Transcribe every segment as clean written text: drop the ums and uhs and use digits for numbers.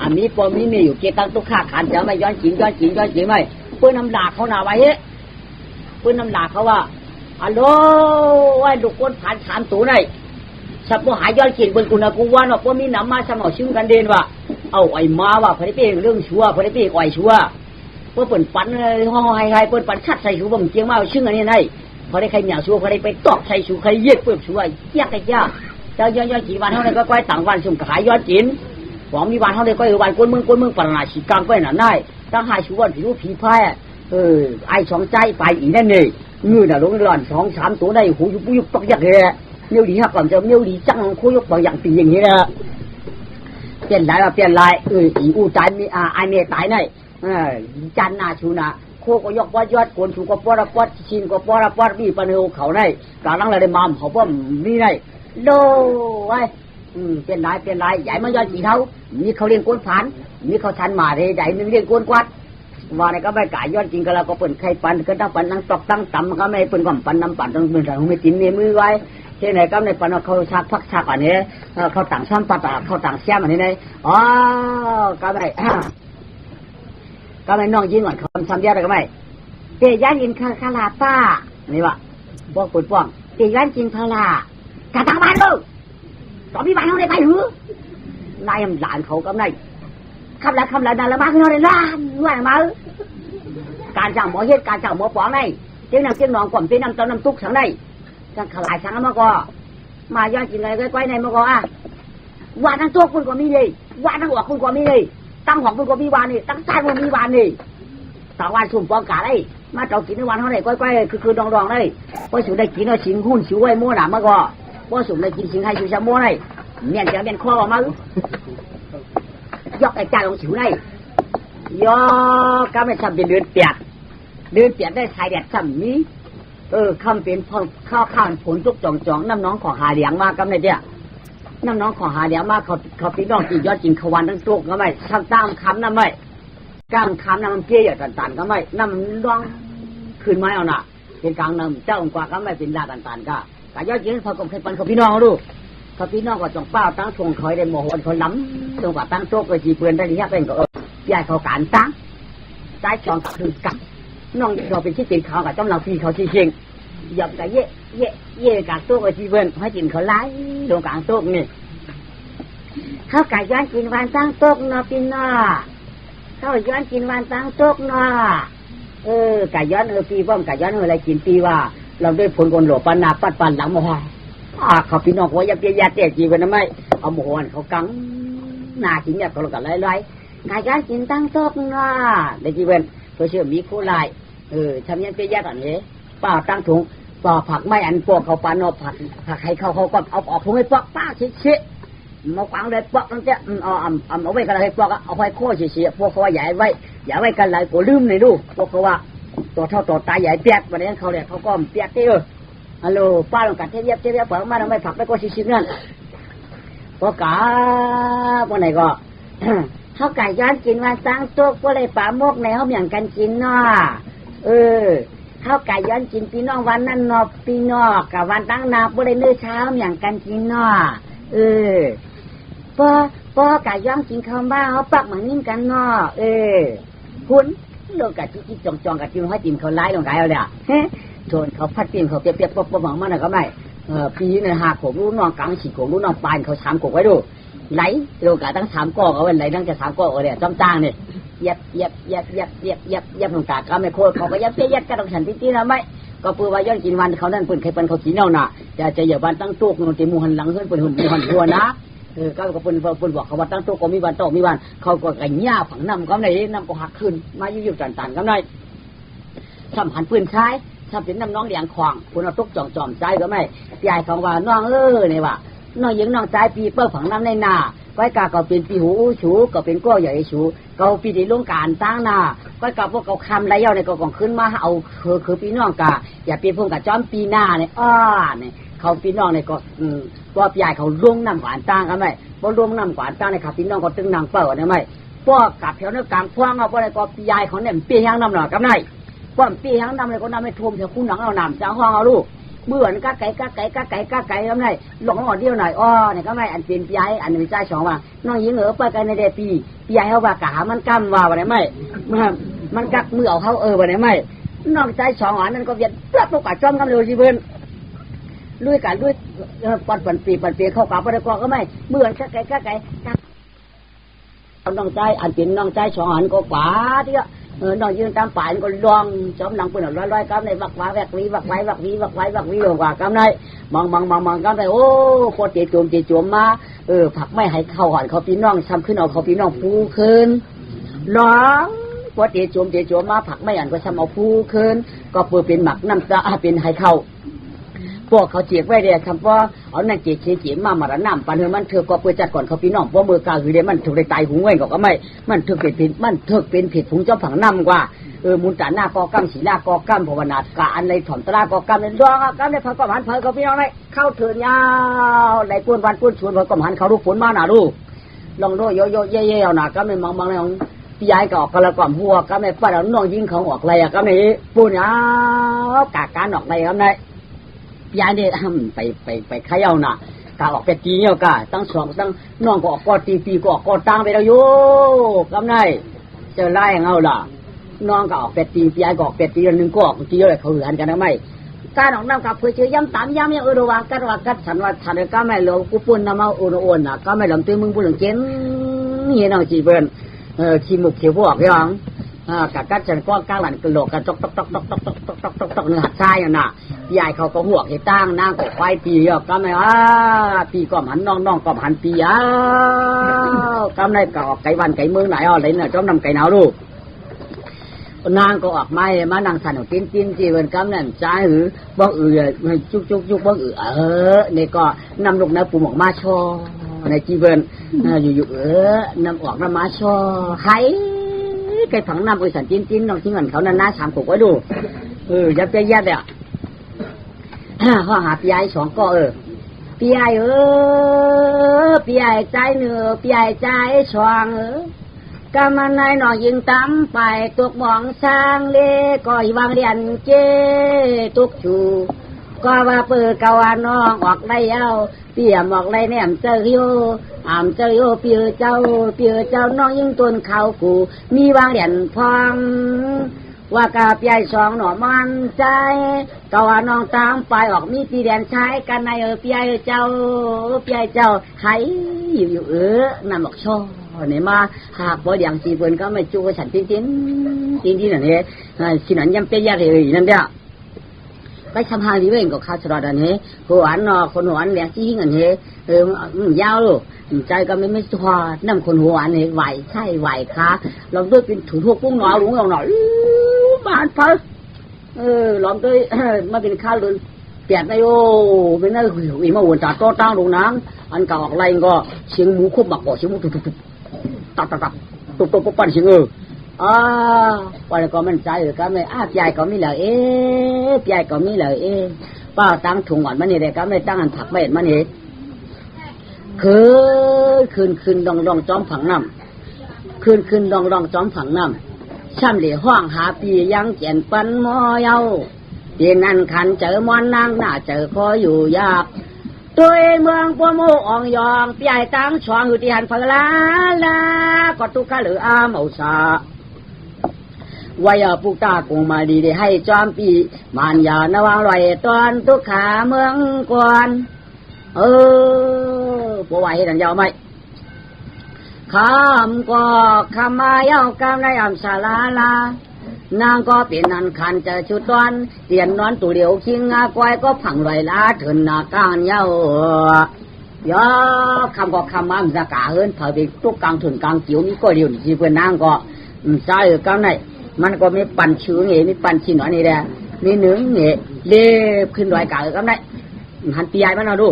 อันนี้ปอมีมีอยู่เกี่ยวกับตุกข้าขันจะไม่ย้อนจริงไม่เพื่อนน้ำด่าเขาหนาไว้เพื่อนน้ำด่าเขาว่าฮัลโหลไอ้ลูกคนผ่านถามตัวไหนสับปะหายย้อนกินบนกุณกูว่าเนาะปอมีน้ำมาสมอชื่อกันเด่นว่าเอาไอ้มาว่าพอได้เปเรื่องชัวพอได้เปอ่อยชัวเพื่อเปิดปันห่อให้เปิดปันชัดใส่ชูบ่มเจียงมาชื่ออันนี้ไงพอได้ใครเหนียวชัวพอได้ไปตอกใส่ชูใครเย็ดเปิดชัวเจี๊ยกไอ้เจ้าเจ้าย้อนกี่วันเท่านั้นก็ก้อยต่างวันสุ่มขายย้อนกินหวังมีวันเท่านั้นก็อยู่วันก้นมึงปรนาชีกลางก้อยหนาได้ตั้งหายชูวันผิวผีพายไอ้สองใจไปอีนั่นนี่เงื่อน่ะลงหล่อน2-3ตัวได้หูยุบยุบตอกยักเลยเนี้ยดีฮักก่อนจะเนี้ยดีจังคุยยกบางอย่างตีอย่างนี้นะเปลี่ยนลายอีอูใจมีไอเมย์ตายนี่จันนาชูนาโคก็ยกว่ายอดโกนชูก็ปอดปอดชินก็ปอดปอดมีปนเอาเขาได้กลางหลังเลยมามเขาเพิ่มนี่ได้โลไว้เปลี่ยนลายใหญ่มายอดสีเท้ามีเขาเรียนโกนผ่านมีเขาชันมาเลยใหญ่เรียนโกนกวาดว่าในก็ไม่กายยอดจริงก็แล้วก็เปิดไข่ปันก็ตั้งปันนั่งตอกตั้งต่ำก็ไม่เปิดความปันน้ำปันต้องเป็นสังไม่จิ้มมือไว้เช่นไหนก็ในปันเขาชักพักชักอันนี้เขาต่างซ้ำปัดเขาต่างแซมอันนี้ไงอ๋อก็ไม่น้องยินหวานคำซ้ำเดียวอะไรก็ไม่เตยันกินคาลาป้านี่วะพวกปุ๋ยป้องเตยันกินคาลากระตังบ้านลูกต่อพี่บ้านเขาได้ไปหือนายหลานเขาก็ไม่คำละนั่นละบ้านเขาได้ล้านด้วยมั้งการจ้างหมอเฮ็ดการจ้างหมอป้องในเจ้าน้องกล่อมเจ้าน้ำเต้าน้ำตุกสังในจังขลายสังมาก็มาย้อนกินอะไรก้อยในมาก็ว่าทั้งตัวคุณก็มีเลยว่าทั้งหัวคุณก็มีเลยตั้งของคุณก็มีวานนี่ตั้งใจคุณมีวานนี่ต่อวันสุ่มปองกาได้มาเจ้ากินในวันเท่าไหร่ก้อยคือดองได้พอสุ่มได้กินเอาชิงหุ้นชิวไว้มั่วหนามาก็พอสุ่มได้กินชิงให้ชิวชะมั่วได้เมียนจะเมียนข้อออกมายกไอ้จ่าลงชิวได้ยกก็ไม่ทำเป็นเดือนเปียกได้ชายแดดซ้ำนี้คำเป็นข้าวผลทุกจ่องน้ำน้องขอหาเลี้ยงมากก็ไม่เดียน้ำน้องขอหาเลี้ยงมากเขาพี่น้องจีนยอดจีนขวันทั้งตัวก็ไม่ทำตามคำน้ำไม่กลางคำน้ำมันเกลี่ยตันก็ไม่น้ำร้องคืนไม้เอาหน่ะเป็นกลางน้ำเจ้าองค์กว่าก็ไม่เป็นดาตันก็แต่ยอดจีนพอกบใครปันเขาพี่น้องดูเขาพี่น้องก็จ่องเป้าตั้งทงคอยได้โมโหคนล้ำตรงกว่าตั้งโต๊ะก็จีเปือนได้ที่ยากเป็นก็ยายเขาการตั้งใจจองคือกับน้องเราเป็นที่ติดเขากับจ้องเราพี่เขาที่เชียงหยับกับเย่กางโต๊ะกับจีเปือนให้กินเขาไล่ตรงกลางโต๊ะนี่เขาไก่ย้อนกินวันตั้งโต๊ะนอพี่น้อเขาย้อนกินวันตั้งโต๊ะนอไก่ย้อนปีป้อมไก่ย้อนอะไรกินปีว่าเราได้ผลคนหลบปนาปัดหลังโมหะเขาพี่น้องว่ายับเยียดแต่จีกันนะไม่เอาโมหะเขากังหน้ากินแบบเขาหลอกกันไล่ไก่ย้อนกินตั้งโต๊ะนอได้จีเวนเพื่อเชื่อมีคู่ลายทำยังเปียยากอันนี้ป้าตั้งถุงป้าผักไม่อันพวกเขาปานอผักให้เขาก็เอาออกถุงให้ปอกป้าชิมาฟังเลยปอกตั้งแต่เอาไว้กันอะไรปอกเอาไว้โค้เฉียพวกเขาว่าใหญ่ไว้กันหลายกูลืมเลยดูพวกเขาว่าตัวเท่าตัวตายใหญ่เปียกวันนี้เขาเนี่ยเขาก็เปียกที่ฮัลโหลป้าลงกัดเทียบเปิดมาทำไมผักไม่ก็ชินั่นพอกาวันไหนก็เขาไก่ย้อนกินวันตั้งโต๊ะก็เลยป่ามกในเขาอย่างกันกินเนาะข้าวไก่ย้อนกินพี่น้องวันนั้นนอพี่นอกกับวันตั้งนาบ่ได้เนื้อเช้าอย่างกันกินเนาะพอไก่ย้อนกินข้าวบ้าเขาปักเหมือนนิ่งกันเนาะคุณโดนกัดจิ๊กจ่องกัดจิ้มให้จิ้มเขาไล่ลงไก่เอาเลยโดนเขาพัดจิ้มเขาเปียกป๊อปหวังมันน่ะก็ไม่ปีในหาโขกรู้น้องกังฉีกโขกรู้น้องปานเขา3โขกไว้ดูไหลโดนกัดตั้ง3ก้อเอาไว้ไหลตั้งจะ3ก้อเอาเนี่ยจ้องจ้างเนี่ยยับลงกาก็ไม่โคตรเขาก็ยับก็ต้องฉันที่นะไม่ก็ปืนว่าย้อนกินวันเขานั่นปืนใครปืนเขาขี้เน่าน่ะจะอย่าบ้านตั้งตู้มันจะมูหันหลังขึ้นปืนหุ่นมูหันหัวนะก็ปืนบอกเขาว่าตั้งตู้ก็มีวันโตมีวันเขาก็ไก่หญ้าฝังน้ำก็ไหนน้ำก็หักขึ้นมายุ่ๆตันก็ไหนทำหันปืนคล้ายทำเป็นน้ำน้องเลี้ยงควางคุณเอาตุกจอมใจก็ไม่ยายของว่าน้องเนี่ยว่าน้องยิงน้องใจปีเปิ้ลฝังน้ำในนาก้อยกาก็เป็นปีหูฉูก็เป็นก้อใหญ่ฉูก็ปีที่ลงการตั้งนาก้อยกาพวกเขาคำไรเย้าในก็กองขึ้นมาเอาคือพี่น้องกาอย่าเป็นพวกกับจอมปีหน้าเนี่ยเนี่ยเขาพี่น้องเนี่ยก็ว่าพี่ใหญ่เขาลงน้ำหวานตั้งกันไหมพอลงน้ำหวานตั้งเนี่ยครับพี่น้องก็ตึงนางเปิดเนี่ยไหมพวกกับแถวเนี่ยกลางคว้างเอาพวกอะไรก็พี่ใหญ่เขาเนี่ยปีหางน้ำหน่อยกับไหนพวกปีหางน้ำเลยก็น้ำไม่ท่วมแถวคู่หนังเอาน้ำจ้าห้องเอาลูก เบื่อนี่ก็ไก่ทำไงหลงหอดเดียวหน่อยอ้อเนี่ยก็ไม่อันเป็นพี่ใหญ่อันหนึ่งใจสองว่าน้องยิงไปกันในเดปีพี่ใหญ่เขาว่ากะมันกำว่าวันไหนไม่มันกักมือเอาเขาวันไหนไม่น้องใจสองอันนั้นก็เวียนเพื่อพวกกะจอมกันเลยจีเบิ้ลลุยกันลุยปันปีเข้ากับประกอบก็ไม่เบื่อก็ไก่น้องใจอันเป็นน้องใจสองอันก็ขวาที่น้องยืนตามป่าก็ลองจอมหลังปืนร้อยกำในวักว้าแวกวีลงกว่ากำในมองกำในโอ้พอเจียมมาผักไม่ให้เข้าหอนเขาพี่น้องซ้ำขึ้นเอาเขาพี่น้องฟูขึ้นร้องพอเจียมมาผักไม่อันก็ซ้ำเอาฟูขึ้นก็เปิดเป็นหมักน้ำตาเป็นให้เข้าพวกเขาเจียกไว้เดียคำว่าเอานั่งเจียมาระน้ำปันเธอมันเธอก็เปิดจัดก่อนเขาพี่น้องเพราะมือกาคือเดียมันถูกได้ตายหุงเว้นก็ไม่มันเธอเป็นผิดผงเจ้าผังน้ำกว่ามุนตาหน้ากอกำสีหน้ากอกำภาวนาการอันในถ่อมตรากอกำในดวงกำในพระกหันเพอเขาพี่น้องในเข้าเถื่อนยาวในกวนวันกวนชวนพระกหันเขาลูกฝนมาหนาลูกลองดูโยเย่หนากำในมองในของพี่ยายก็ออกกระกล่อมหัวกำในป้าเราน้องยิงเขาออกอะไรกำในปูนยาวกาการออกอะไรกำในยายเนี่ยไปขย่าน่ะกาออกไปตีเนี่ยกาตั้งสองตั้งน้องก็ออกกอตีก็ออกกอตั้งไปแล้วโย่กำในเจอไล่เงาล่ะน้องก็ออกเป็ดตีพี่ยายก็ออกเป็ดตีหนึ่งก็ออกตีอะไรเขาหันกันนะไม่การออกน้ำกับเพื่อเชื่อย่ำตามย่ำยังระวังกัดฉันว่าฉันก็ไม่หลงกูปุ่นน้ำเอาโอนน่ะก็ไม่หลงตัวมึงปุ่นหลงเจนนี่น้องจีเบิ้ลขี้มุกเขียวพวกยังกัดฉันก็กลางหลังกระโหลกกันตกเนื้อหัดทรายน่ะยายเขาก็หัวให้ตั้งนั่งก็ควายตีก็ไม่ปีก็หันน้องก็หันปีก็ไม่ก็ออกไก่วันไก่เมืองไหนอะไรเนี่ยจ้องนำไก่หนาวดูนางก็ออกไม่มานางสันของตีนจีเวนกำนั่นใจหรือบ้องจุกบ้องเนี่ยก็นำลูกน้ำปูหมอกมาชอในจีเวนอยู่นำออกน้ำมาชอไข่ไก่ผังน้ำบริษัทจีนน้องที่เงินเขานั่นน่าสามขวบไว้ดูยับเยียดอ่ะข้อหาปีไอสองก็ปีไอปีไอใจเนื้อปีไอใจสว่างก็มันนายหน่อยยิงตั้มไปตุกมองสร้างเล่ก็ยวางเรียนเจตุกชูก็ว่าเปิดกาวน้องออกได้เอาเปี่ยมออกได้แนมเจอโยเจอโยเปียเจ้าน้องยิงต้นเขากูมีวางเรียนพองว่ากาปีไอสองหน่อมันใจกาวน้องตามไปออกมีตีแดนใช้กันในปีไอเจ้าให้อยู่นั่นบอกชอเนี่ยมาหากบ่อย่างจีเปิ้นก็ไม่จูกับฉันจริงนั่นเองสินั้นยังเป็นยาเลยนั่นเด้อไปทำหาดีเว้งก็ข้าวสลัดอันนี้หัวหนอคนหัวแหลกจี้อันนี้ยาวลูกใจก็ไม่ทัวน้ำคนหัวนี่ไหวใช่ไหวค่ะลองด้วยเป็นถูทั่วกุ้งหนอลุงหน่อยบ้านเพิ่ลองด้วยมาเป็นข้าวเลยเปียกได้โอ้ไม่น่าอีมาวนจ่าโต้ตั้งลงน้ำอันเก่าออกไรก็เสียงหมูคุบบักบ่เสียงหมูตุบตับตุบปั่นเสียงวันก็มันใจก็ไม่พี่ใหญ่ก็มีเหล่าพี่ใหญ่ก็มีเหล่าป้าตั้งถุงหวานมันนี่เลยก็ไม่ตั้งอันผักเม็ดมันนี่คืนดองจอมผังน้ำคืนดองจอมผังน้ำช่ำเหลี่ยห้องหาปียังเจียนปันมอเยาเตียนนั่นขันเจอมอนนางหน้าเจอคออยู่ยากตัวเมืองปัวโมอ่องยองพี่ใหญ่ตั้งช่องอยู่ที่หันพลาก็ตุกะหรืออาเมาซาวายปุกตาคงมาดีได้ให้จอมปีมันยานวางลอยตอนทุกขาเมืองก่อนปัวไหวให้ดันยาวไหมคำก็คำมาเย้ากำในอัมสาลานางก็เป็นนันคันจะชุดตอนเตียนนอนตัวเดียวคิงกวยก็ผังลอยลาถึงนาการเย้ายอคำก็คำมาจะกาเฮินเถอะไปตุกกลางถึงกลางจิ๋วนี่ก็เดียวที่เพื่อนนางก็ใช่กำในมันก็ไม่ปั่นชื้อเงี้ยไม่ปั่นชิ้นหน่อยนี่แหละมีเนื้อเงี้ยเล็บขึ้นลอยกาก็ได้หันปีใหญ่มันเอาดู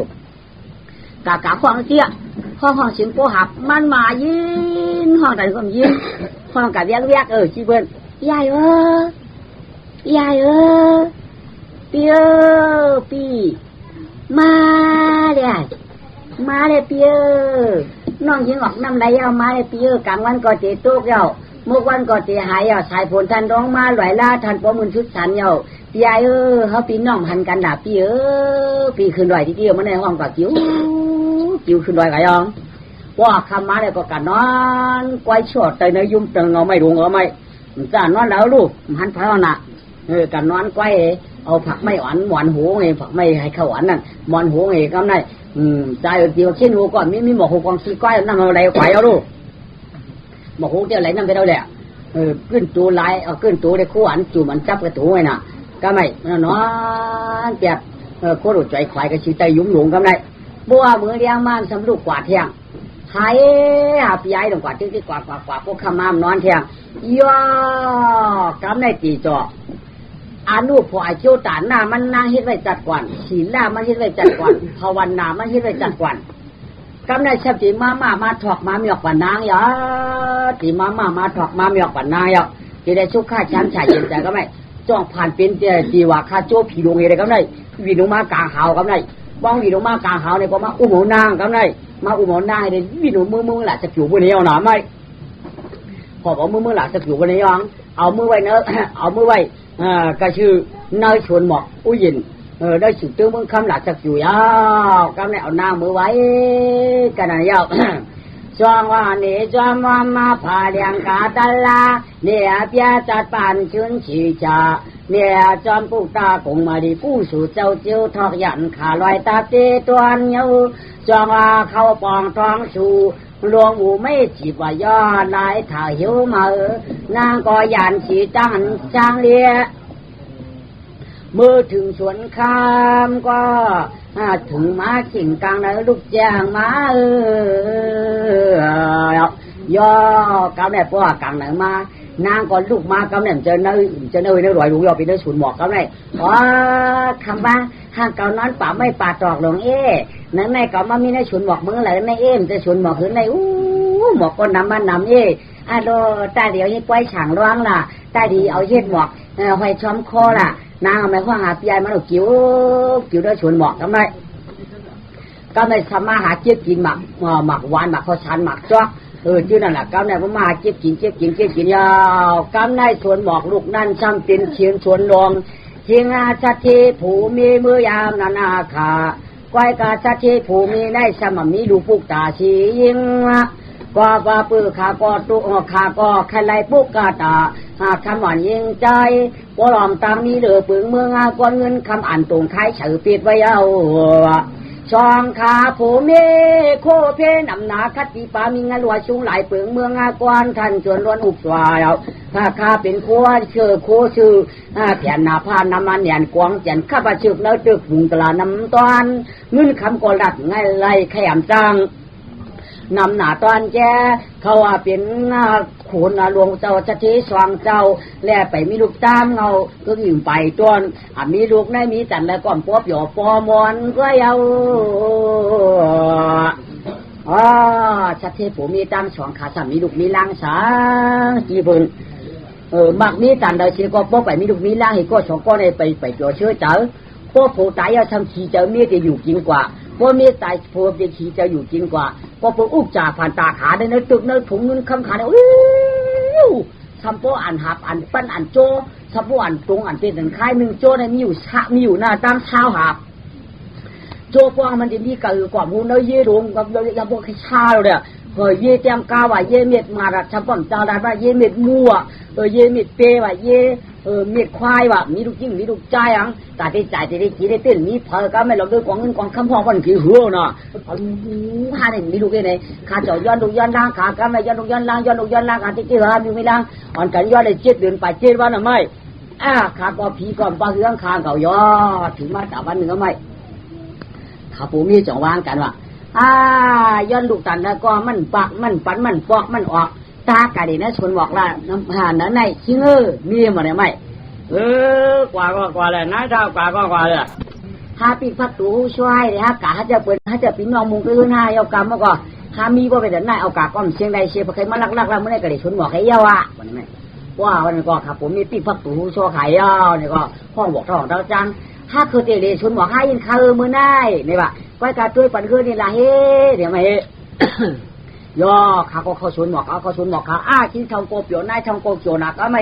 กาควางเสียห้องเสียงโปหับมันมายินห้องแต่ก็ยินห้องกาเวียกชีเบิ้ลใหญ่ปีมาเลยปีน้องยิงออกน้ำไหลเอามาเลยปีกลางวันก็เจตุกแล้ว เมื่อวันก่อนตีหายอ่ะสายฝนท่านร้องมาหลายล่าท่านป้อมือชุดสันเยาพี่ไอ้เขาปีน้องหันกันด่าพี่พี่ขึ้นดอยที่เดียวมันในห้องกับจิ๋วขึ้นดอยกับยองว่าคำมาเลยก็กันนอนไกวชดใจในยุ่มเติงเอาไม่ดูเอาไม่จะนอนแล้วลูกหันพระน่ะกันนอนไกวเอาผักไม่หวานหูไงผักไม่ให้ข้าวหวานนั่นหวานหูไงก็ได้ใจเดียวเช่นหูก่อนมีหมอกหูกองซีก้อยนั่งอะไรไกวเอาลูกหมอกหูเจ้าไหลนั่งไปแล้วแหละขึ้นตูไล่เอาขึ้นตูได้คู่อันจูมันจับกระตูไงน่ะก็ไม่นอนเปียกโคตรใจควายก็ชี้ใจยุ่งหลงก็ได้บัวมือเลี้ยงมันสำลูกกวาดเที่ยงหายหาพี่ไอ้ตรงกวาดที่กวาดพวกขมามนอนเที่ยงย่อกำได้ตีจ่ออนุพอไอเจ้าตาหน้ามันนางเฮ็ดไว้จัดกวนศีลามันเฮ็ดไว้จัดกวนภาวนามันเฮ็ดไว้จัดกวนกำได้ชับตีมาถอกมาเมียกว่านางยาตีมาถอกมาเมียกว่านางยาจะได้ชุกข้าช้ำฉายเย็นใจก็ไม่จ้องผ่านเป็นจีว่าข้าโจ้ผีลงเองก็ไม่วีลงมากลางหาวก็ไม่บ้องวีลงมากลางหาวเนี่ยก็มาอุ้มหัวนางก็ไม่มาอุ้มหัวนางให้วีลงมือหล่ะจะอยู่บนนี้เอาหนาไม่พอบอกมือหล่ะจะอยู่บนนี้ยังเอามือไว้เนอะเอามือไว้ก็ชื่อเนยชวนหมอกอุ้ยินได้สืบตื้อมึงคำหลักจะอยู่ยาวก็ไม่เอาหน้ามือไว้กันนะยาวจองว่านี่จอมว่ามาผ่าเลี้ยงกาตลาเนี่ยเปียจัดปานชื้นฉีชาเนี่ยจอมปุกตากงมาดีกู้สู่เจ้าเจียวทอกยันขาลอยตาเตตัวเนียวจองว่าเขาปองท้องสู่หลวงอูไม่จีบว่าย่อลายถ่าหิวมานางก็ยันฉีจังจางเลียเมื่อถึงสวนข้ามก็ถึงมาสิ่งกลางนั้นลูกแจ้งมาย่อกำเนี่ยพวกกลางไหนมานางก็ลูกมากำเนี่ยจะเนยรอยลูกยอไปได้สูนหมอกกำเนี่ยคำว่าห้างเก่านอนป่าไม่ป่าตอกหลงนั่นในเก่ามามีในสูนหมอกมึงอะไรในจะสูนหมอกขึ้นในหมอกก็นำมันนำโดตาเดียวนี่ปล่อยฉางร้องล่ะตาดีเอาเย็ดหมอกหอยช้อมคอล่ะนางเอาไม้ข้อหาพี่ใหญ่มาหนุกิ้วได้ชวนหมอกก็ไม่ทำมาหาเจี๊ยบกินหมักหวานหมักข้าวสารหมักจ๊อกชื่อนั่นแหละก็ไม่พมาเจี๊ยบกินยาวก็ไม่ชวนหมอกลูกนั่นช่างเป็นเชียงชวนลงเชียงอาชัดเทผูมีมือยามนานาขาก้อยกาชัดเทผูมีได้สมมีดูปุกตาชียิงก็ว่าปื้อขาก็ตุขาก็ใครไล่ปุกกาตาหากคำหวานยิงใจว่าลองตามนี้เดือปึงเมืองก้อนเงินคำอ่านตรงท้ายเฉยปิดไว้เอาช่องขาผู้เมโคเพนำนาคัดปีปามีงานหลวงชุงหลายปึงเมืองก้อนท่านจวนล้วนอุกสวายเอาถ้าข้าเป็นโคชื่อโคชื่อแผ่นนาพานน้ำมันแหนกวางแจนข้าพเจ้าแล้วจึกหุงตลาน้ำตอนเงินคำก็รัดไงไล่แขมจังนำหน้าตอนแกเขาว่าเป็นขุนหลวงเจ้าชัทีสว่างเจ้าแล่ไปมีลูกตามเงาก็ยิ่งไปต้นมีลูกได้มีจันแล้วก่อนพบหยอปอมอนก็เยาชัทีผมมีตามสองขาสามมีลูกมีล่างสาจีบุญมักมีจันได้เสียก็พบไปมีลูกมีล่างอีกก็สองก็ได้ไปเจอเชื้อเจ้าพวกผู้ตายทำขี้เจ้ามีแต่อยู่กินกว่าพวกมีตายพวกเด็กขี้เจ้าอยู่กินกว่าพอพวกอุกจ่าผ่านตาขาได้เนื้อตึกเนื้อถุงเงินคำขาได้ทำพวกอ่านหับอ่านปั้นอ่านโจทำพวกอ่านตรงอ่านเป็นถึงค่ายหนึ่งโจได้มีอยู่หน้าตั้งเช้าหับโจพวกมันจะมีกระอือกว่ามูเนื้อเยี่ยหลงกับยังพวกขี้ชาเลยเย่เตรียมกาว่าเย่เม็ดมาดัดทำป้อนตาดัดว่าเย่เม็ดงัวเย่เม็ดเปย์ว่าเย่เม็ดควายว่ะมีลูกจิ้งมีลูกใจอ่ะแต่ได้จ่ายได้จีได้เต้นมีเพอก็ไม่หลอกด้วยกองเงินกองคำพ่อคนขี้หัวเนาะข้าเนี่ยมีลูกยังไงข้าจ่อย้อนลูกย้อนล่างขาก็ไม่ย้อนลูกย้อนล่างขาที่เหลือมีไม่ล่างอ่อนกันย้อนเลย7 เดือนไป7 วันน่ะไม่ขาก็ผีก่อนปลาเรื่องขาเก่าย้อนถึงมาแต่วันหนึ่งก็ไม่ข้าปู่มีจ่อวางกันว่ะย้อนลูกตันแล้วก็มันปักมันปันมันฟอกมันออกตากะดีนะชนบอกละน้ำผ่านนั้นในชิงมีมาได้ไหมกว่าเลยนะเจ้ากว่าเลยถ้าปีกพัดตูช่วยเลยฮะกะถ้าจะเปิดถ้าจะปีน้องมุงก็ยื่นให้เอากรรมมาก่อนถ้ามีก็ไปเดินได้เอากะก้อมเชียงใดเชียร์ใครมาลักแล้วเมื่อไรกะดีชนบอกให้เย้าวันนี้ไหมว่าวันนี้ก็ครับผมมีปีกพัดตูช่วยขายเย้าเนี่ยก็ห้องบอกท้องเจ้าจังถ้าคือเตะเลยชนบอกให้ยินคามือได้เนี่ยว่ะก้อยกะช่วยปั่นคืนนี่ละเฮ้เดี๋ยวมาเฮ้ ย่อข้าก็เข้าชวนหมอกเข้าชวนหมอกข้าที่ทองโกเปียวนายทองโกเปียวหนักก็ไม่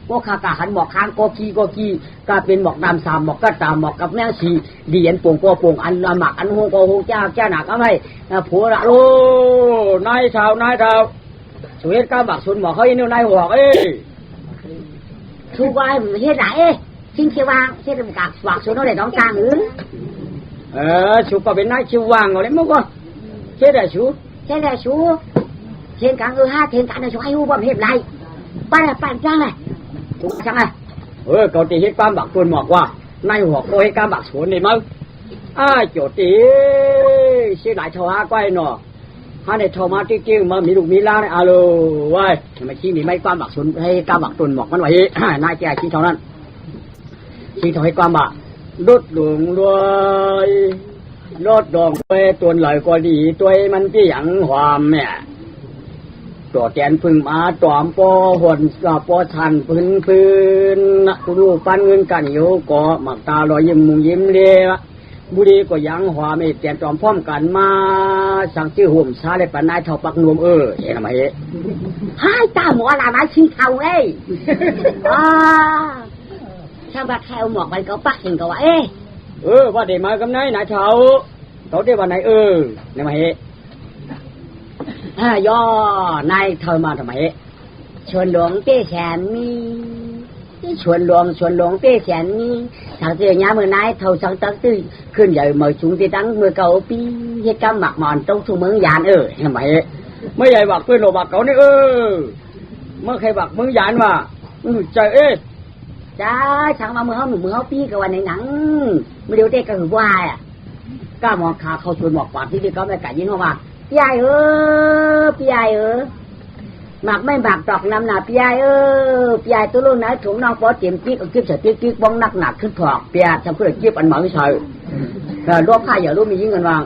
ก็ข้ากะหันหมอกค้างโกกีก็เป็นหมอกดำสามหมอกก็ตามหมอกกับแมงสีเดียนโป่งอันละหมักอันโฮโกโฮเจ้าหนักก็ไม่ผัวละโอ้นายชาสุเฮ็ดก้าบักชวนหมอกเขาอยู่ในนายหัวชูไว้เฮ็ดไหนทิ้งเชียวางเฮ็ดมันกักบักชวนเขาได้น้องจางหรือชูก็เป็นนายชิววางเลยมั้งก็เฮ็ดได้ชูเทียนกลางเทียนกลางชูให้หูบ่เฮ็ดไรปั้นจังเลยถูกจังเลยเขาตีเฮ็ดก้าบักชวนหมอกว่านายหัวโคเฮ็ดก้าบักชวนนี่มั้งโจตีเสียหลายเท่าหาก้อยหนอฮะเนี่ยโทรมาจริงๆมามีลูกมีล้านอะโลว้ยทำไมชี้มีไม่ความบักชนให้ก้าบักตุนหมอกมันไว้นายแกชี้เท่านั้นชี้เท่าให้ความบักลดหลงรวยลดดองด้วยตัวไหลก็ดีตัวมันที่หยังความเนี่ยตัวแกนพึ่งมาตอมปอหวนกับปอทันพื้นรูปปั้นเงินกันอยู่ก็หมักตาลอยยิ้มมุงยิ้มเลยบุรีก็ยังหัวไม่เตรียมจอมพร้อมกันมาสั่งชื่อห่มซาได้ปนายเท่าปักนวมเห็นไหมให้ตาหมอลามาชี้เท่าช่างบักแควหมอกไปก็ปักเห็นก็ว่าว่าเดี๋ยวมากับนายเท่าเขาได้วันไหนเนี่ยมาย่อนายเท่ามาทำไมชวนหลวงเต้แสนมีชวนหลวงเต้แสนมีทางเสียงาเมื่อนายเท่าสังตักตื้อขึ้นใหญ่เมื่อชุงที่ตั้งเมื่อเก่าปีเหตุการณ์หมักหมอนต้องทุ่มเมืองยานเห็นไหมไม่ใหญ่บักเพื่อนหลบักเขาเนี่ยเมื่อใครบักเมืองยานว่าใจจ้าช่างมาเมื่อเขาปีกับวันในหนังไม่เดี๋ยวเด็กก็หือว่าก้ามองขาเขาชวนหมอกปากที่เขาไม่กัดยินว่าพี่ใหญ่พี่ใหญ่หมักไม่หมักตอกน้ำหนาพี่ใหญ่พี่ใหญ่ตัวลูกนะถุงน้องปอเตรียมกิ๊กกิ๊บเสร็จกิ๊กบ้องหนักขึ้นถอกพี่ใหญ่ทำเพื่อกิ๊บอันหมาไม่ใช่รวบผ้าอย่ารู้มียิ่งกันวาง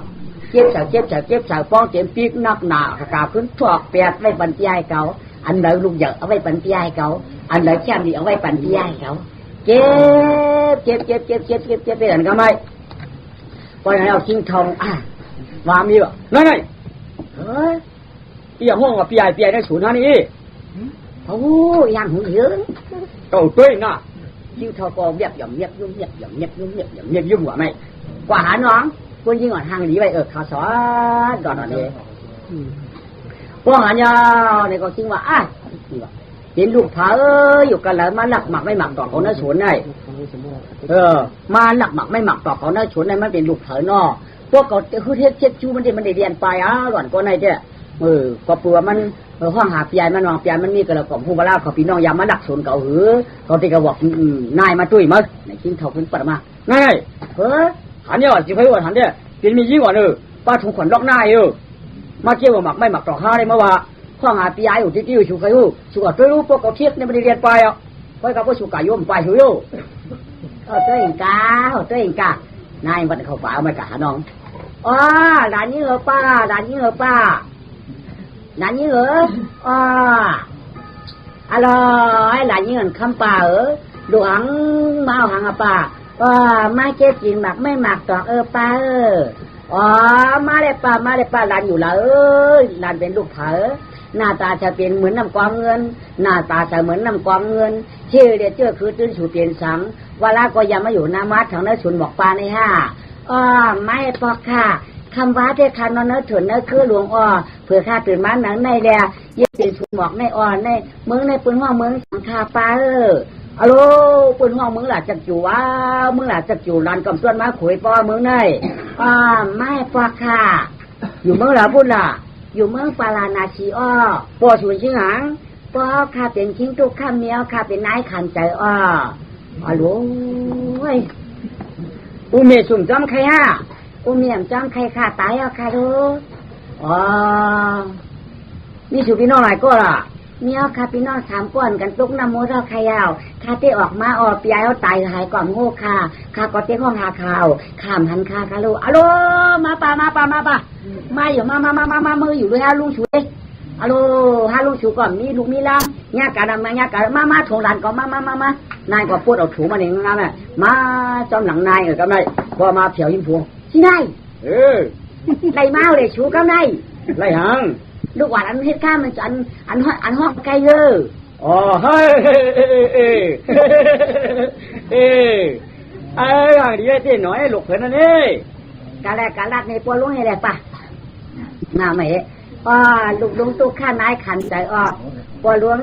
กิ๊บใส่ป้องเตรียมกิ๊กหนักหนากาขึ้นถอกเปียกไว้ปันพี่ใหญ่เขาอันไหนลูกเหยอะเอาไว้ปันพี่ใหญ่เขาอันไหนแค่ดีเอาไว้ปันพี่ใหญ่เขาเก็บไปอันก็ไม่พอเราทิ้งทองว่ามีวะนั่นไงอย่างห้องว่าพี่ใหญ่ในศูนย์ท่านี้โอ้ยังหูเหลืองโตด้วยนะชิวทอกอเงียบยุ่งหัวไม่กว่าหาน้องคนยิ่งอ่อนห่างหนีไปข่าวสอนก่อนตอนนี้พวกหันยาในก็จริงว่าเห็นลูกผาอยู่กันแล้วมาหลักหมักไม่หมักต่อเขาหน้าสวนไงมาหลักหมักไม่หมักต่อเขาหน้าสวนไงมันเป็นลูกเผานอพวกเขาคือเทียบชูมันได้เรียนไปก่อนก็ในเจ้ก็ปัวมันห้องหาปีใหญ่มันวางปีใหญ่มันมีกระกล่อมผู้บาลาเขาพี่น้องยามมาหลักสวนเก่าหือเขาตีกระบอกนายมาตุ้ยมั้งในชิ้นเท่าขึ้นปัดมาไงหันเนี่ยสิให้ว่าหันเนี่ยเป็นมียิ่งกว่าป้าถุงขวัญล็อกหน้ามาเกี่ยวกับหมักไม่หมักต่อข้าได้เมื่อว่าข้องหาปีใหญ่อยู่ที่อยู่ชูใครชูกับตัวรู้พวกเขาเทียบเนี่ยมันเรียนไปเพราะเขาก็ชูกายย่อมไปชูตัวเองกานายวันเขาฝ่าไม่กะน้องหลานนี้เหรอป้าหลานนี้เหรออะไรหลานนี้เหรอคำป่าดูหังมาเอาหังป่ามาเก็บกินหมักไม่หมักต่อป้ามาเลยป้าหลานอยู่ละหลานเป็นลูกเผอหน้าตาจะเป็นเหมือนน้ำกวางเงินหน้าตาจะเหมือนน้ำกวางเงินชื่อเดียเจ้าคือตื้นสู่เปลี่ยนสังเวลาก็ยังมาอยู่น้ำมัดทางนั้นชนบอกปลาในห้าไม่ปอกค่ะคำว่าเทคานอนเนื้อถุนเนื้อคือหลวงเผื่อข้าตื่นมาหนังในแดยึดเป็นชนบอกในในเมืองในปืนห้องเมืองสังคาปลาอะโลปืนห้องเมืองหล่ะจักจู่ว่าเมืองหล่ะจักจู่ลานกำส่วนมาขุยปอเมืองในไม่ปอกค่ะอยู่เมืองหล่ะพูดล่ะอยู่เมืองปาราณาชีปอชวนชิงหางปอข้าเป็นชิงตุกข้าเมียวข้าเป็นนายขันใจอะโลอุเมสุ่มจำใครอุเมียมจำใครข้าตายค่ะดูนี่สุพี่น้องหลายก็ล่ะเมียวข้าพี่น้อง3 ก้อนกันตุกน้ำมูเราใครยาวข้าเตะออกมาปียเอาตายหายก่อนโง่ข้าก็เตะห้องหาข่าวข้ามหันข้าลูอะโลมาป่ามาอยู่มามืออยู่ด้วยลุงชูอะโลฮาลุงชูก่อนมีลูกมีล่างญาติกันมาถงหลานก่อนมานายก็พูดเอาถูมาเนี่ยงามเลยมาจอมหลังนายก็ได้พอมาเผียวยิ้มพวงที่ไหนไล่มาเลยชูก็ได้ไล่หาง ลูกหวานอันเฮ็ดข้ามันจะอันห้องไกลเยอะอ๋อเฮ้ไอ้อย่างนี้เต้หน่อยลูกเพิ่นนั่นนี่กะแลกะลัดในปัวลุงให้แลป่ะน่าไหมลูกลุงตู้ข้านายขันใจปัวลุง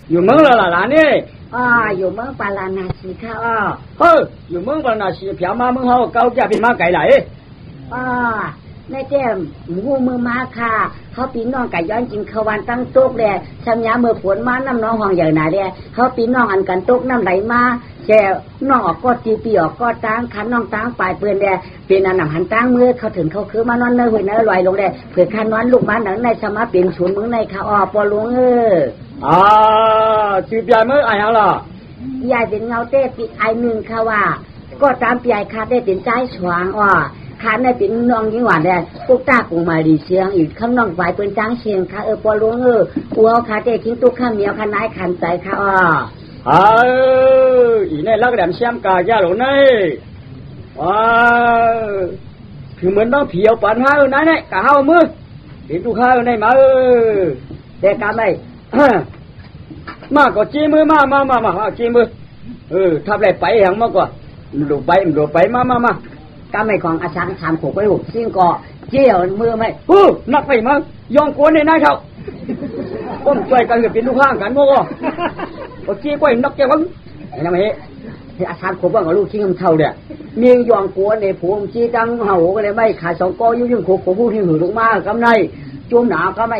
อยู่เมืองละล่ะนี่อยู่เมืองปาราณสีค่ะอยู่เมืองปาราณสีเพียมาเมืองเฮาเก่าแก่เป็นมาไกลไหลในเจ้มหูมือมาค่ะเขาปีน้องไก่ย้อนกินขวันตั้งตุกแดดชำยาเมื่อฝนมาน้ำน้องห้องใหญ่หนาแดดเขาปีน้องอันกันตุกน้ำไหลมาแช่น้องออกก็จีปีออกก็ตั้งขันน้องตั้งปลายเปื่อนแดดเป็นอันหนำหันตั้งมือเขาถึงเขาคือมานอนเนื้อหุ่นเนื้อลอยลงแดดเผื่อขันนอนลูกบ้านหนังในสมาเป็นศูนย์เมืองในค่ะปอลุงจีปีเมื่อไอ้ยังล่ะยายเป็นเงาเต้ปีไอหนึ่งค่ะว่าก็ตามปีไอคาได้เป็นใจฉวางขาในเป็นน้องยิ่งหวานเลยพวกตากูมาดีเชียงอีกข้างน้องไฟเป็นจ้างเชียงค่ะปอลุงกูเอาขาเตะทิ้งตุ๊กข้ามเมียวขานายขันใจค่ะอีนี่ลักแหลมเชียมกาแย่หลงนี่คือเหมือนต้องเผียวปันห้านั่นแหละกะห้ามือเห็นตุ๊กข้าวในมาเด็กกันไหมมาก็จีมือมาจีมือทับอะไรไปอย่างมากกว่าดูไปมาก็ไม่ของอาจารย์ถามขู่ไปหุบซิ่งก็เจียวมือไม่นักไปมั้งยองกวนในนายเขาต้มช่วยกันเป็นลูกข้างกันมั้งก็เจียวก็นักเจ้ามั้งไอ้นั่นไม่อาจารย์ขู่ว่ากับลูกชิ้นเท่าเดียเมียงยองกวนในผู้จีจังเห่าก็เลยไม่ขายสองก้อยยุ่งขู่ผู้ที่หือลงมากำไรจุ่มหนาก็ไม่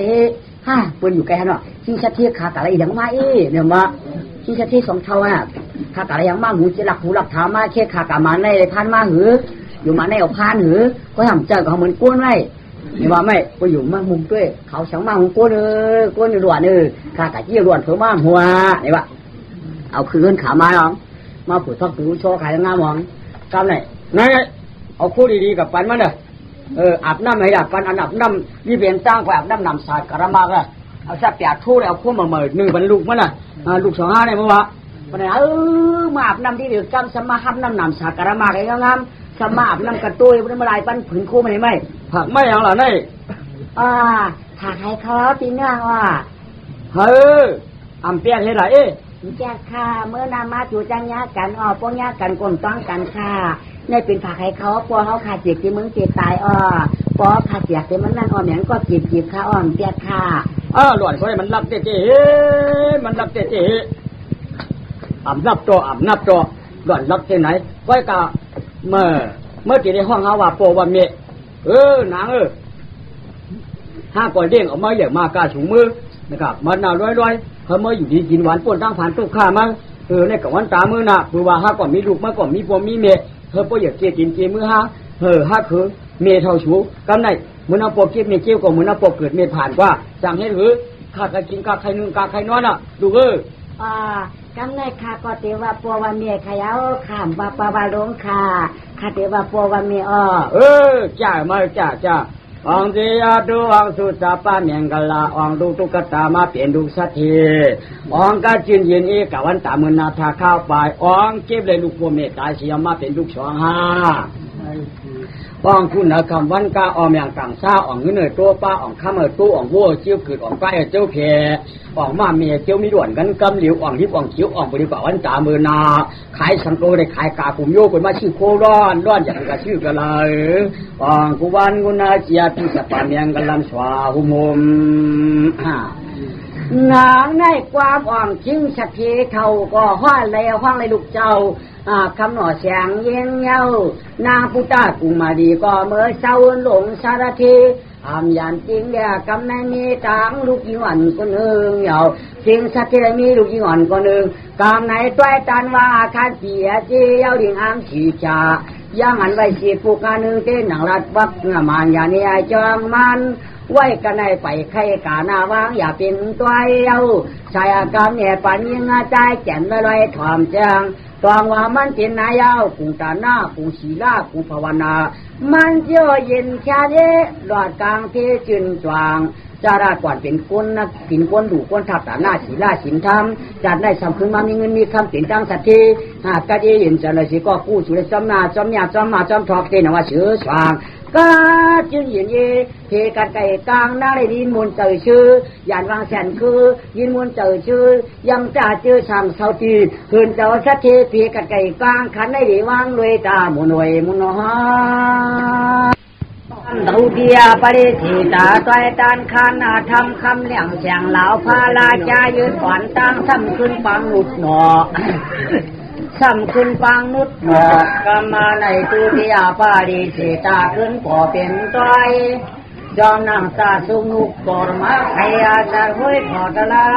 เปิ้นอยู่ไกลเนาะชิ้นชัดเทียขาแต่ละอย่างมาเนี่ยมาชิ้นชัดเทียสองเท่าขาแต่ละอย่างมาหูจะหลักถามมาเชี่ยขากามาในพันมาหืออยู่มาในเอาพานหือก็ทำเจอเขาเหมือนก้นไรนี่ว่าไม่ก็อยู่มามุมด้วยเขาสังมาของก้นก้นอยู่ด่วนข้ากะจี้ด่วนเพิ่มมาหัวนี่ว่าเอาคืนขามาลองมาผูกทอดผูกโชว์ขายงามมองกำไหนนั่นเอาคู่ดีๆกับปันมันอาบน้ำให้ดับปันอาบน้ำยี่เบียนจ้างไปอาบน้ำนำสาดกระมากเลยเอาสับเปียกทู่เลยเอาคู่มาเหมือนหนึ่งบรรลุมันลูก25เนี่ยมั้งวะวันนี้มาอาบน้ำที่เดือดกำสมาหับน้ำนำสาดกระมากไอ้งามสมาอาบน้ำกระตุ้ยมันมาลายปั้นผืนคู่มันไหมผักไม่อย่างหล่ะนี่ผักให้เขาตีเนื้ออ่ำเปียกให้ไหลแจ้ค่ะเมื่อนามาจูจังยากันพวกยากันกลมต้องกันค่ะในเป็นผักให้เขาพอเขาขาดเจ็บที่มึงเจ็บตายพอขาดเจ็บที่มันนั่นเหมือนก็จีบค่ะเปียกค่ะหลวนเขาให้มันรับเจ๊มันรับเจ๊อ่ำนับตัวหลวนรับเจ๊ไหนไว้กะเมื่อที่ในห้องเขาว่าโปว่าเมนางห้าก่อนเด้งออกมาอย่างมากล้าถุงมือนะครับมันน่าร้อยเขาเมื่ออยู่ดีกินหวานป่นตั้งผ่านตู้ข้ามั้งในกับวันตามือน่ะคือว่าห้าก่อนมีลูกมาก่อนมีปมมีเมป่อยากเกี่ยกินเกี่ยมือห้าห้าคือเมเท่าชูกำไรเหมือนเอาปกเก็บเมเกี่ยวกับเหมือนเอาปกเกิดเมผ่านว่าสั่งให้หรือข้าใครกินข้าใครนึ่งข้าใครนอนดูกำไรค่ะก็เทว่าปัววันเมียขยาวขามว่าปาวาลงค่ะเทว่าปัววันเมียจ้ามาจ้าองเดียดูองสุสาปาเมียงกะลาองดูตุกตามาเปลี่ยนดูสัตทีองกะจินยินกะวันตามือนาทาข้าวไปองเก็บเลยลูกปัวเมตายเสียมาเป็นลูกสองห้าองคุณคำวันกาออมอย่างต่างซ่าอองเงินตัวป้าอองข้ามตู้อองวัวเจียวขืดอองใกล้เจ้าแพออกมาเมียเจียวมีด่วนกันกำเหลียวอ่องริบอ่องเขียวอ่องบริบาวันตามือนาขายสังโตได้ขายกาปุ่มโยกคนมาชื่อโคร้อนอย่างกระชื่อกันเลยอ่องกุวันกุนาเจียพิสปาเมียงกันลำสวาหุมนางในความอ่องชิงสักทีเท่าก็ห้องเลยลูกเจ้าคำหน่อเสียงเย็นเย้านางพุทธากุมาดีก็เมื่อเศร้าหลงสารทียันจริงเดียกำในมีตังลูกยิงอ่อนคนหนึ่งเหยาจริงสักทีมีลูกยิงอ่อนคนหนึ่งกำในตัวตันว่าคาเสียจีเย้าดิ่งอ้างสีชาย่างอันไว้สีผูกการหนึ่งเต้นหนังรัดวักมานยาเนี่ยจองมันไว้กันในไปใครกาหน้าวางอย่าเป็นตัวเอาชายกรรมเนี่ยปัญญาใจแจ่มลอยถ่อมจังตองว่ามันเป็นนายาวกุงตาหน้ากุงศีลากุงภาวนามันเจ้าเย็นแค่เย่หลอดกลางเทจุนจวางจาราก่อนเป็นคนนะกินคนดูคนทับตาหน้าศีลาศีลธรรมจัดได้สำคืนมามีเงินมีคำเป็นตั้งสัตย์หากกะดีเห็นจะเลยสิก็กู้สุดจอมนาจอมยาจอมมาจอมทอกเตนว่าเสือสว่าง ก็จึงยินยีเพกันไก่กลางนาได้ยินมนเจอชื่อยานวางแสนคือยินมนเจอชื่อยังจ่าชื่อช่างเสาตีคืนเจ้าสัตย์เพกันไก่กลางขันได้ดีวางเลยตามุนวยมุนหาดูเดียปริธิตาต้อยตานขันอาทำคำเลี้ยงเสียงเหล่าพาลาจายืนก่อนตั้งทำขึ้นปังหลุดหนอซ้ำขึ้นปังนุดหนอกำมาในตุติยาปาริสิตาขึ้นก่อเป็นต้อยจอมนางตาสุนุกกอรมาไขอาจารห้วยถอดลา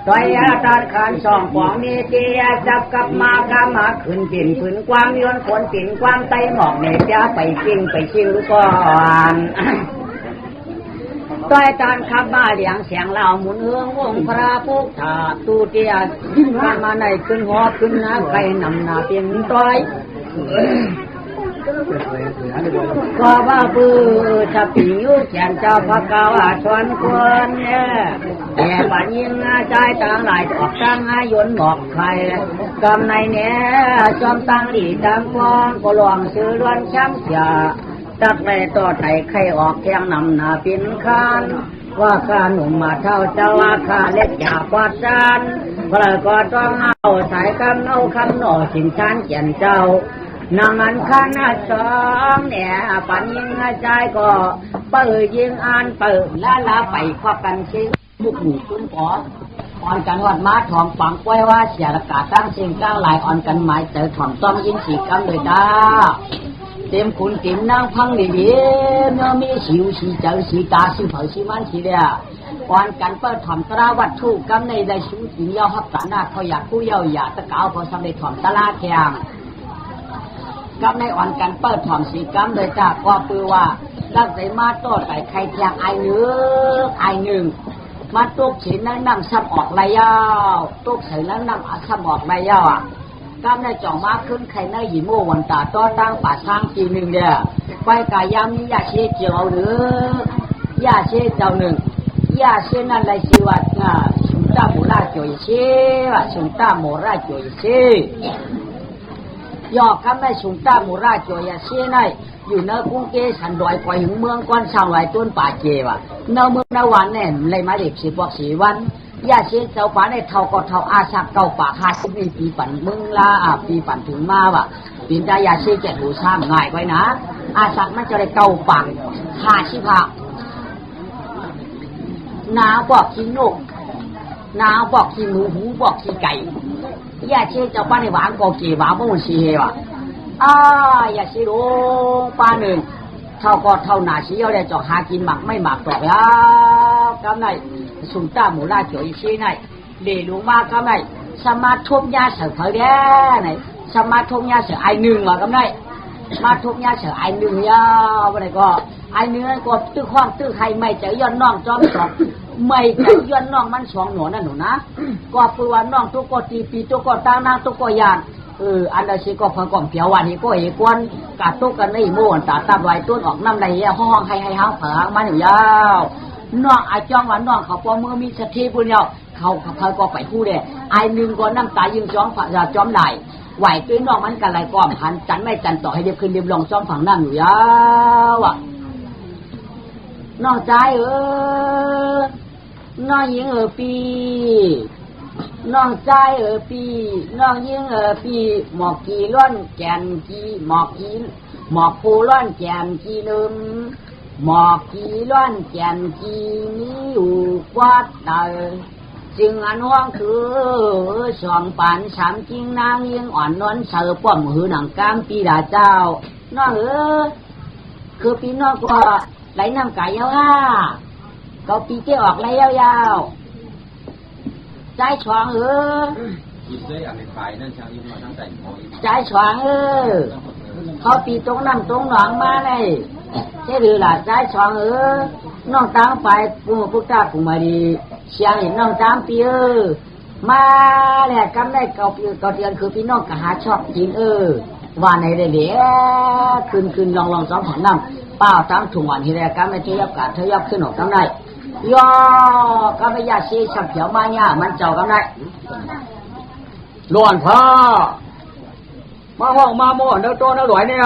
ต้อยอาตารขันสองของมีเตียจับกับมากามาขึ้นปิ่นผืนความย้อนขนปิ่นความไตหมอกเนจ้าไปจริงลูกก่อนต้อยตานขับมาเลี้ยงเสียงเหล่าหมุนเฮืองวงพระพุทธาตูเตียขึ้นมาในขึ้นหอขึ้นนาไก่นำนาเพียงต้อยก็ว่าปื้อจะปีอยู่แขนเจ้าพระกาวาชวนคนเนี่ยแต่ปัญญิงใจต่างหลายออกตั้งให้ยนหมอกใครกำในเนี่ยจอมตั้งดีตั้งฟองก็ลองซื้อล้วนช้ำเสียตักไปต่อไถ่ไข่ออกแข้งนำนาปินคานว่าข้าหนุ่มมาเท่าเจ้าว่าข้าเล็กอยากกวาดจานเพราะก็ต้องเอาสายคำเอาคำหน่อสินชันเขียนเจ้านางอันข้าหน้าสองเนี่ยปัญญิงใจก็เปิดยิงอ่านเปิดละไปควักกันชิบุกหมู่ตุ้นปออ่อนกันวัดม้าทองปังกล้วยว่าเสียระกาตั้งเสียงก้างหลายอ่อนกันหมายเจอถ่อมต้องยินสีกำเลยด้าเต็มคุณเต็มนางพังดีดีเมื่อมีสิวสีเจอสีตาสีเผยสีมันสีเดียอ่อนกันเปิดถ่อมตราวัดถูกกำในได้ชูสีเยาหับสานาเขาอยากกู้เยาอยากตะเกาเขาสำเร็จถ่อมตลาแข็งกำในอ่อนกันเปิดถ่อมสีกำเลยจ้าก็ปือว่าลักใจมาโต้ใส่ใครแทงไอเนื้อไอหนึ่งมาตุกฉีนั่งนั่งซ้ำออกไรยาวตุกเฉยนั่งนั่งซ้ำออกไรยาวกำในจ่องมาขึ้นใครในหยิโมวันตาต้อตั้งป่าช้างทีหนึ่งเดียไปกายามียาเชี่ยเจียวหรือยาเชี่ยเจ้าหนึ่งยาเชี่ยนั่นไรสิวัดชุนตาโมราจ่อยเชี่ยชุนตาโมราจ่อยเชี่ยยอกกันไม่ชุนตาโมราจ่อยเชี่ยในอยู่ในกรุงเทพฉันดอยปล่อยหึงเมืองก้อนช่างไหวต้นป่าเจวะเนื้อเมืองนวันเนี่ยเลยมาเด็ก14 วันยาเชี่ยเจ้าป่าในเท่าก็เท่าอาชักเก่าป่าคาที่มีปีปั่นมึงลาปีปั่นถึงมาวะปีนได้ยาเชี่ยแก่หูช่างง่ายไว้นะอาชักมันจะได้เก่าปังคาชิพะน้าบอกขี้นกน้าบอกขี้หมูหูบอกขี้ไก่ยาเชี่ยเจ้าป่าในหวานก็เกี่ยวหวานบ่มันสีเฮวะอย่าสิลงป้าหนึ่งเท่าก็เท่าหนาสิเอาได้จอกหากินหมักไม่หมักตอกแล้วกำไรสุนต้าหมูลาเจียวอีซีไหนเดี๋ยวลงมากำไรสมาทุบยาเสือเผยแด่ไหนสมาทุบยาเสือไอหนึ่งว่ากำไรมาทุบยาเสือไอหนึ่งยาวอะไรก็ไอเนื้อก็ตื้อข้องตื้อไข่ไม่จะย้อนน่องจอมสองไม่จะย้อนน่องมันสองหนูนั่นหนูนะก็ปืนว่าน่องตุกก็ตีปีตุกก็ตั้งนางตุกก็ยานอันใดสิก็พอก่อมเปียววันนี้ก็เอกวนกาตุกกันในโม่ตาตาไว้ต้นออกน้ำในห้องให้เฮาเผามันอยู่ยาวน้องไอจ้องวันน้องเขาพอเมื่อมีสติปุ่นเนาะเขาก็ไปคู่เด้ไอหนึ่งก็น้ำตายิงจ้องฝ่าจ้อมได้ไหวตื้นน้องมันกันไรก้อมหันจันไม่จันต่อให้เดียบขึ้นเดียบลงจ้อมฝั่งนั่งอยู่ยาวน้องใจน้องยิงปีน้องใจปีน้องยิงปีหมอกกีล้อนแกนกีหมอกผูล้อนแกนกีนึมหมอกกีล้อนแกนกีมีอยู่กวาดเตอจึงอันว่างคือสองปันสามจริงนางยิงอ่อนนวลเสือป้อมหือหนังกลางปีดาเจ้าน้องคือปีน้องก็ไหลน้ำไก่ยาวก็ปีเจ้าออกไหลยาวใจฉวางใจฉวางเขาปีตรงน้ำตรงหนองมาเลยใช่หรือล่ะใจฉวางน้องตั้งไปปูพุทธะปูมาดีเชียงเห็นน้องตั้งปีมาแหละกำได้เก่าปีเก่าเดือนคือพี่น้องกะหาชอบกินว่าในเดี๋ยวคืนลองซ้อมหันน้ำเปล่าตั้งถุงหวานทีแรกกำได้เทียบกับเทียบขึ้นออกกำได้ย่อก็ไม่ยากชีสับเขียวมาเนี่ยมันเจ้ากันได้ล้วนพ่อมาห้องมาโม่เนื้อโตเนื้อหลวยเนี่ย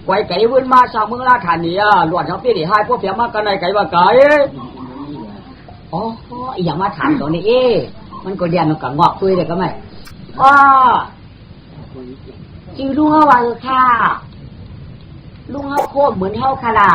ไว้ไก่วุ่นมาชาวเมืองราชธานีหลวดทั้งพี่ที่ให้พวกเพียมากันในไก่ว่าไก่อ๋ออย่างมาถามตรงนี้มันก็เดียนกับงอกคุยเลยก็ไม่จือลุงเขาว่าค่ะลุงเขาโคตรเหมือนเขาค่ะล่ะ